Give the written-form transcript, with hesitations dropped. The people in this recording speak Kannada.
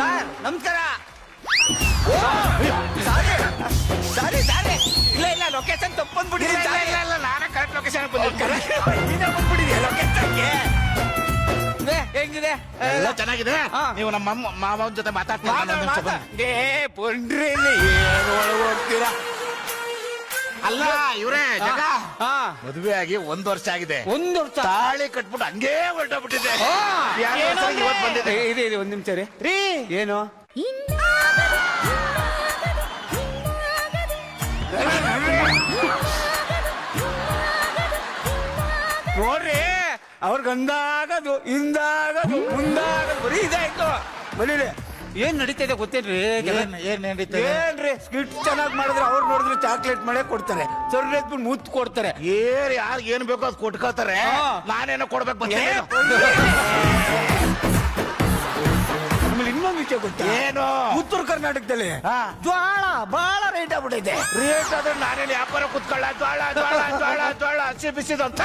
ಸರ್ ನಮಸ್ಕಾರ. ಸಾರಿ ಇಲ್ಲ ಇಲ್ಲ ಲೊಕೇಶನ್ ತಪ್ಪು ಬಂದ್ಬಿಟ್ಟಿದ್ದೀನಿ. ಇಲ್ಲ ನಾನೇ ಕರೆಕ್ಟ್ ಲೊಕೇಶನ್ ಬಂದಿರ್ತಾರೆ. ಬಂದ್ಬಿಟ್ಟಿದೆ ಲೊಕೇಶನ್ಗೆ. ಹೆಂಗಿದೆ? ಎಲ್ಲ ಚೆನ್ನಾಗಿದೆ. ಹಾ. ನೀವು ನಮ್ಮ ಮಾವನ ಜೊತೆ ಮಾತಾಡ್ತೀರಾ? ಪುಂಡ್ರಿ ಏನು ಒಳಗೆ ಹೋಗ್ತೀರಾ? ಅಲ್ಲ ಇವ್ರೇ ಜಗ ಹಾ ಮದುವೆ ಆಗಿ 1 ವರ್ಷ ಆಗಿದೆ. 1 ವರ್ಷ ತಾಳಿ ಕಟ್ಬಿಟ್ಟು ಹಂಗೇ ಹೊರಟೋಗ್ಬಿಟ್ಟಿದೆ. ಏನೋ ಇವತ್ತು ಬಂದಿದೆ. ಇದೆ 1 ನಿಮಿಷ ರೀ. ಏನು ನೋಡ್ರಿ ಅವ್ರಿಗೆ ಅಂದಾಗದು ಹಿಂದಾಗದು ಮುಂದಾಗದು ಬರೀ ಇದಾಯ್ತು. ಬರೀರಿ ಏನ್ ನಡೀತಿದೆ ಗೊತ್ತೇನ್ರಿ? ಏನ್ ನಡೀತದೆ? ಏನ್ರಿ ಸ್ಕಿಟ್ ಚೆನ್ನಾಗಿ ಮಾಡಿದ್ರೆ ಅವ್ರು ನೋಡಿದ್ರೆ ಚಾಕ್ಲೇಟ್ ಮಾಡೇ ಕೊಡ್ತಾರೆ, ಸೊರ್ರೆದ್ಬಿಟ್ಟು ಮುತ್ತು ಕೊಡ್ತಾರೆ. ಯಾರು ಏನ್ ಬೇಕೋ ಅದು ಕೊಟ್ಕೋತಾರೆ. ನಾನೇನೋ ಕೊಡ್ಬೇಕು ಬಂದೆ. ಆಮೇಲೆ ಇನ್ನೊಂದು ವಿಷಯ ಗೊತ್ತಾ? ಏನು? ಉತ್ತರ ಕರ್ನಾಟಕದಲ್ಲಿ ಹಾ. ಜ್ವಾಳ ಬಹಳ ರೇಟ್ ಆಗ್ಬಿಟ್ಟೈತೆ. ರೇಟ್ ಆದ್ರೆ ನಾನೇನು ವ್ಯಾಪಾರ ಕುತ್ಕೊಳ್ಳ ಜ್ವಾಳ ಜ್ವಾಳ ಜ್ವಾಳ ಜ್ವಾಳ ಹಸಿ ಬಿಸಿದು ಅಂತ